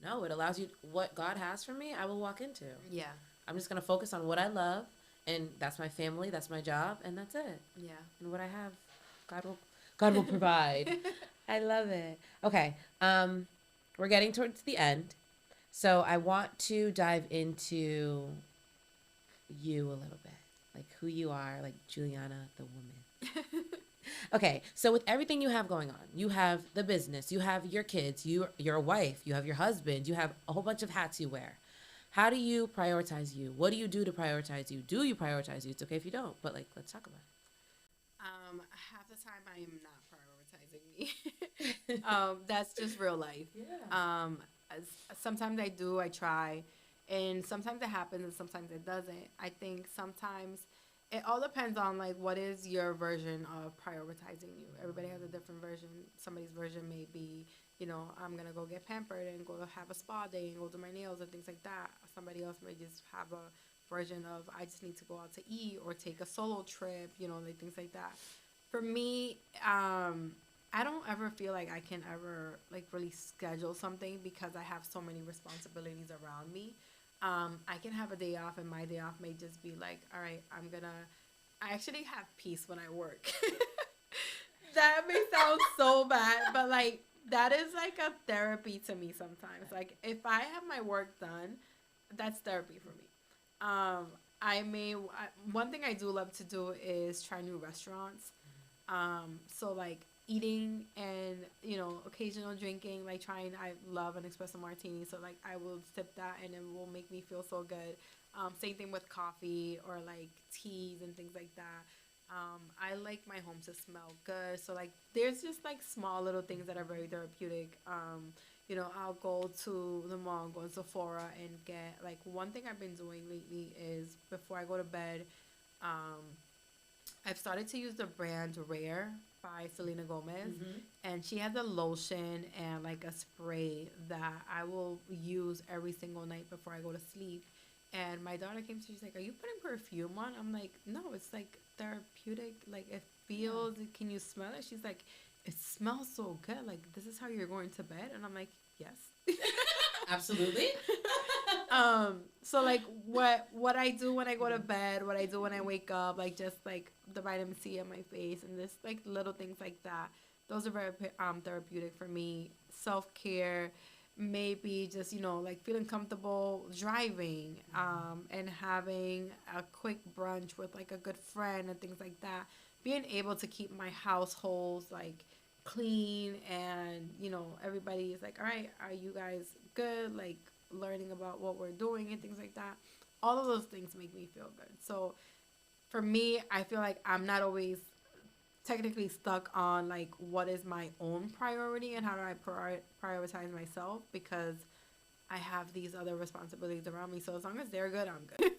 no, it allows you, what God has for me, I will walk into. Yeah. I'm just going to focus on what I love, and that's my family, that's my job, and that's it. Yeah. And what I have, God will provide. I love it. Okay. We're getting towards the end. So I want to dive into you a little bit. Like who you are, like Juliana, the woman. Okay, so with everything you have going on, you have the business, you have your kids, you're a wife, you have your husband, you have a whole bunch of hats you wear. How do you prioritize you? What do you do to prioritize you? Do you prioritize you? It's okay if you don't, but like, let's talk about it. Half the time I am not prioritizing me. That's just real life. Yeah. Sometimes I do, I try, and sometimes it happens and sometimes it doesn't. I think sometimes it all depends on like what is your version of prioritizing you. Everybody has a different version. Somebody's version may be, I'm gonna go get pampered and go have a spa day and go do my nails and things like that. Somebody else may just have a version of I just need to go out to eat or take a solo trip, like things like that. For me, I don't ever feel like I can ever like really schedule something because I have so many responsibilities around me. I can have a day off, and my day off may just be like, all right, I actually have peace when I work. That may sound so bad, but like that is like a therapy to me sometimes. Like if I have my work done, that's therapy for me. One thing I do love to do is try new restaurants. So like eating and occasional drinking, like I love an espresso martini, so like I will sip that and it will make me feel so good. Same thing with coffee or like teas and things like that. I like my home to smell good, so like there's just like small little things that are very therapeutic. I'll go to the mall, go to Sephora and get like one thing I've been doing lately is before I go to bed, I've started to use the brand Rare by Selena Gomez, Mm-hmm. and she has a lotion and like a spray that I will use every single night before I go to sleep. And my daughter came to me, she's like, "Are you putting perfume on?" I'm like, "No, it's like therapeutic. Like it Yeah. feels. Can you smell it?" She's like, "It smells so good. Like this is how you're going to bed." And I'm like, "Yes." Absolutely. So like what I do when I go to bed, what I do when I wake up, like just like the vitamin C on my face and just like little things like that. Those are very therapeutic for me. Self care, maybe just like feeling comfortable driving, and having a quick brunch with like a good friend and things like that. Being able to keep my households like clean and everybody is like, all right, are you guys good? Like learning about what we're doing and things like that. All of those things make me feel good. So for me, I feel like I'm not always technically stuck on like what is my own priority and how do I prioritize myself, because I have these other responsibilities around me. So as long as they're good, I'm good.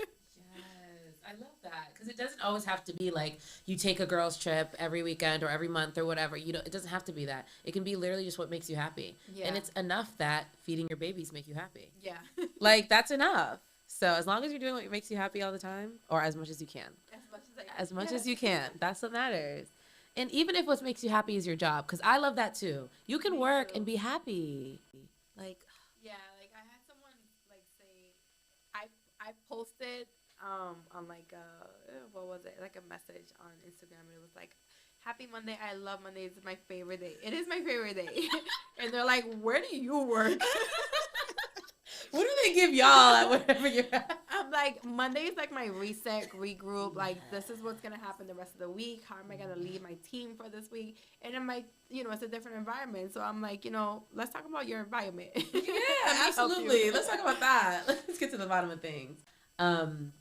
Yes, I love that because it doesn't always have to be like you take a girls' trip every weekend or every month or whatever. It doesn't have to be that. It can be literally just what makes you happy, Yeah. and it's enough that feeding your babies make you happy. Yeah. Like that's enough. So as long as you're doing what makes you happy all the time, or as much as you can, As much as I can. as much Yeah. as you can, that's what matters. And even if what makes you happy is your job, because I love that too. You can Me work too. and be happy. Like, Yeah, like I had someone like say, I I posted on like what was it, like a message on Instagram, and it was like, "Happy Monday, I love Mondays, it's my favorite day. It is my favorite day." And they're like, "Where do you work?" what do they give y'all at whatever you're at? I'm like, Monday is like my reset, regroup. Like, this is what's gonna happen the rest of the week. How am I gonna lead my team for this week? And I'm like, it's a different environment. So I'm like, let's talk about your environment. Yeah, Let me help absolutely. you. Let's talk about that. Let's get to the bottom of things. Um,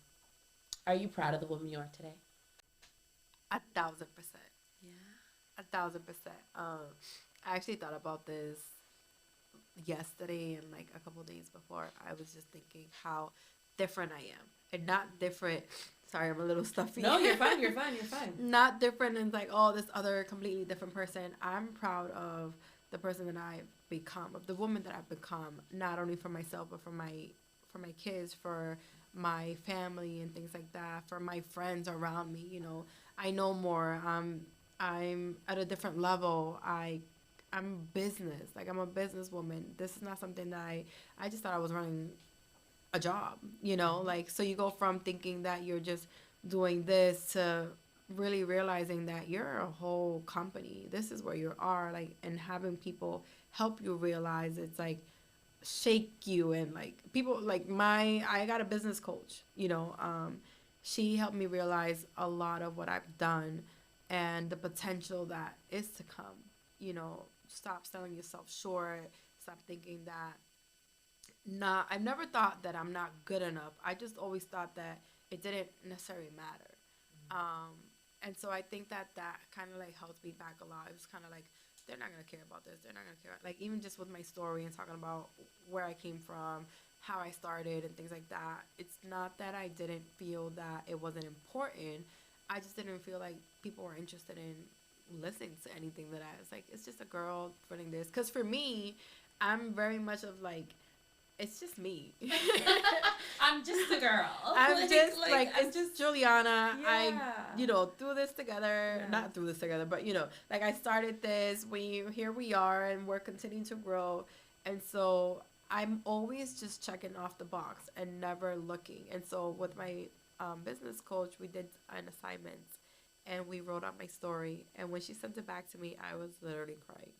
are you proud of the woman you are today? 1,000%. Yeah. 1,000%. I actually thought about this yesterday and like a couple days before. I was just thinking how different I am, and not different. Sorry, I'm a little stuffy. No, you're fine. You're fine. You're fine. Not different in like, oh, this other completely different person. I'm proud of the person that I've become, of the woman that I've become, not only for myself but for my kids, for my family and things like that, for my friends around me. I know more. I'm at a different level. I'm business. Like I'm a businesswoman. This is not something that I just thought I was running a job, like, so you go from thinking that you're just doing this to really realizing that you're a whole company. This is where you are, like, and having people help you realize it's like shake you, and like people like I got a business coach, she helped me realize a lot of what I've done and the potential that is to come. Stop selling yourself short. Stop thinking that not I've never thought that I'm not good enough. I just always thought that it didn't necessarily matter. Um, and so I think that kind of like helps me back a lot. It was kind of like they're not gonna care about this. They're not gonna care. Like even just with my story and talking about where I came from, how I started, and things like that. It's not that I didn't feel that it wasn't important. I just didn't feel like people were interested in listening to anything that I was like. It's just a girl running this. Because for me, I'm very much of like it's just me. I'm just a girl. I'm just like it's just Juliana. Yeah. I threw this together. Yeah. Not threw this together, but like I started this. Here we are, and we're continuing to grow. And so I'm always just checking off the box and never looking. And so with my business coach, we did an assignment, and we wrote out my story. And when she sent it back to me, I was literally crying.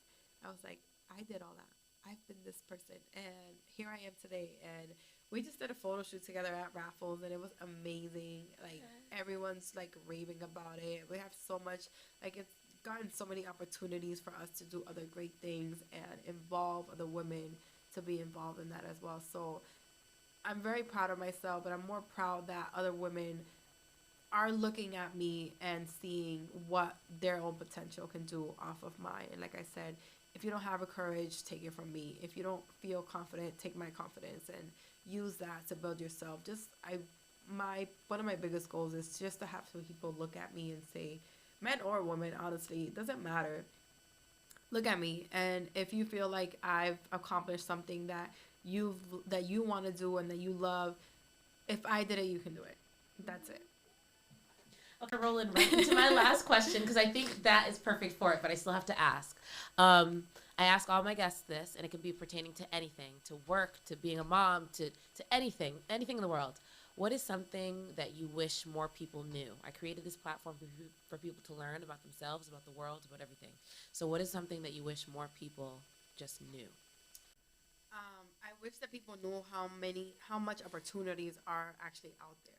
I was like, I did all that. I've been this person, and here I am today. And we just did a photo shoot together at Raffles, and it was amazing. Like everyone's like raving about it. We have so much, like it's gotten so many opportunities for us to do other great things and involve other women to be involved in that as well. So I'm very proud of myself, but I'm more proud that other women are looking at me and seeing what their own potential can do off of mine. And like I said, if you don't have a courage, take it from me. If you don't feel confident, take my confidence and use that to build yourself. Just I one of my biggest goals is just to have some people look at me and say, men or women, honestly, it doesn't matter. Look at me, and if you feel like I've accomplished something that you want to do and that you love, if I did it, you can do it. That's it. Okay, rolling right into my last question because I think that is perfect for it, but I still have to ask. I ask all my guests this, and it can be pertaining to anything, to work, to being a mom, to anything in the world. What is something that you wish more people knew? I created this platform for people to learn about themselves, about the world, about everything. So what is something that you wish more people just knew? I wish that people knew how much opportunities are actually out there.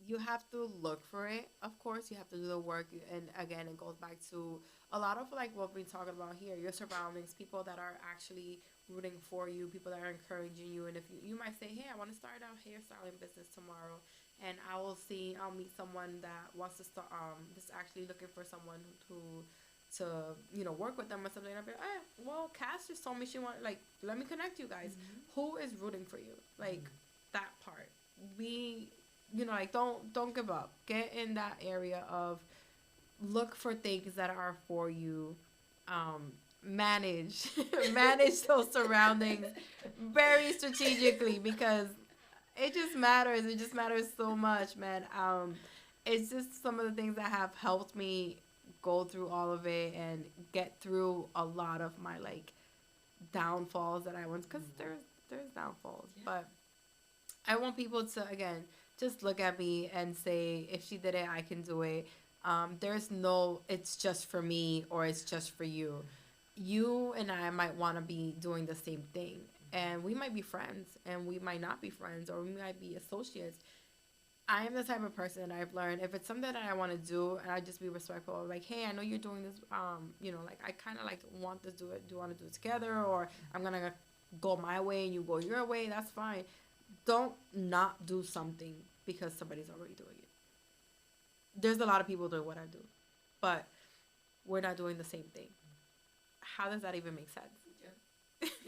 You have to look for it. Of course, you have to do the work. And again, it goes back to a lot of like what we're talking about here. Your surroundings, people that are actually rooting for you, people that are encouraging you. And if you might say, hey, I want to start out hairstyling business tomorrow, and I'll meet someone that wants to start, just actually looking for someone to work with them or something. And I'll be like, well, Cass just told me she want, like, let me connect you guys. Who is rooting for you? Like, that part. Like, don't give up. Get in that area of look for things that are for you. Manage those surroundings very strategically, because it just matters. It just matters so much, man. It's just some of the things that have helped me go through all of it and get through a lot of my like downfalls that I once, because there's downfalls, but I want people to, again, just look at me and say, if she did it, I can do it. There's no, it's just for me or it's just for you. You and I might want to be doing the same thing. And we might be friends and we might not be friends, or we might be associates. I am the type of person that I've learned, if it's something that I want to do, and I just be respectful, like, hey, I know you're doing this, like, I kind of like want to do it. Do you want to do it together? Or I'm going to go my way and you go your way. That's fine. Don't not do something because somebody's already doing it. There's a lot of people doing what I do, but we're not doing the same thing. How does that even make sense?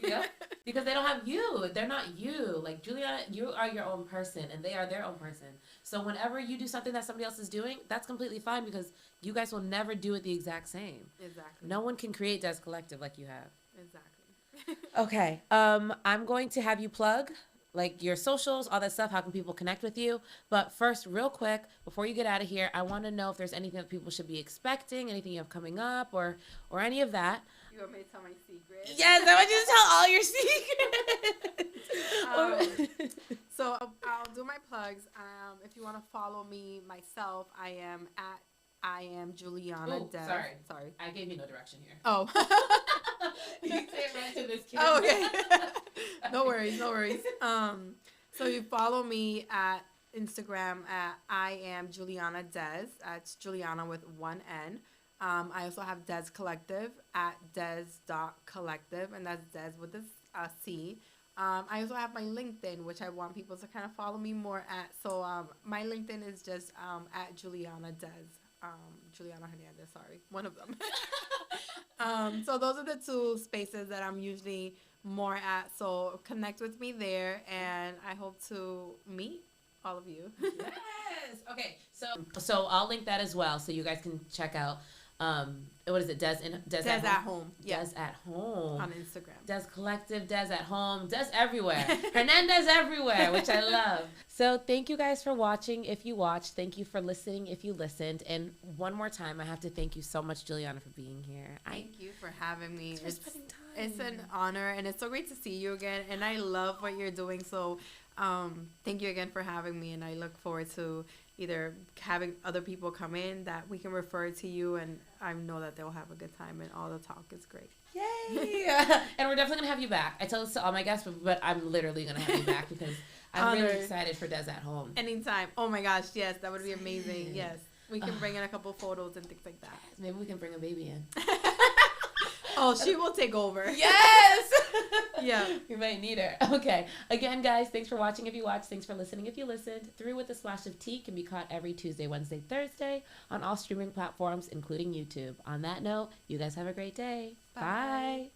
Yeah, because they don't have you. They're not you. Like, Juliana, you are your own person, and they are their own person. So whenever you do something that somebody else is doing, that's completely fine, because you guys will never do it the exact same. Exactly. No one can create Dez Collective like you have. Exactly. Okay. I'm going to have you plug like your socials, all that stuff. How can people connect with you? But first, real quick, before you get out of here, I want to know if there's anything that people should be expecting, anything you have coming up, or any of that. You want me to tell my secrets? Yes, I want you to tell all your secrets. So I'll do my plugs. If you want to follow me myself, I am Juliana Dez. Sorry. I gave you no direction here. Oh. You can say it right to this kid. Oh, okay. No worries. So you follow me at Instagram at I am Juliana Dez. That's Juliana with one N. I also have Dez Collective at Dez.collective, and that's Dez with a C. I also have my LinkedIn, which I want people to kind of follow me more at. So my LinkedIn is just at Juliana Dez. Juliana Hernandez, sorry. One of them. So those are the two spaces that I'm usually more at. So connect with me there, and I hope to meet all of you. Yes. Okay. So I'll link that as well, so you guys can check out. What is it? Dez at home. Dez at home on Instagram. Dez Collective, Dez at home, Dez everywhere. Hernandez everywhere, which I love. So thank you guys for watching. If you watched, thank you for listening. If you listened, and one more time, I have to thank you so much, Juliana, for being here. Thank you for having me. For spending time. It's an honor, and it's so great to see you again. And I love what you're doing. So thank you again for having me, and I look forward to either having other people come in that we can refer to you, and I know that they'll have a good time, and all the talk is great. Yay! And we're definitely going to have you back. I tell this to all my guests, but I'm literally going to have you back because I'm really excited for Dez at home. Anytime. Oh my gosh, yes, that would be amazing. Yes. We can bring in a couple photos and things like that. Maybe we can bring a baby in. Oh, she will take over. Yes! Yeah. We might need her. Okay. Again, guys, thanks for watching if you watched. Thanks for listening if you listened. Through with a Splash of Tea can be caught every Tuesday, Wednesday, Thursday on all streaming platforms, including YouTube. On that note, you guys have a great day. Bye. Bye.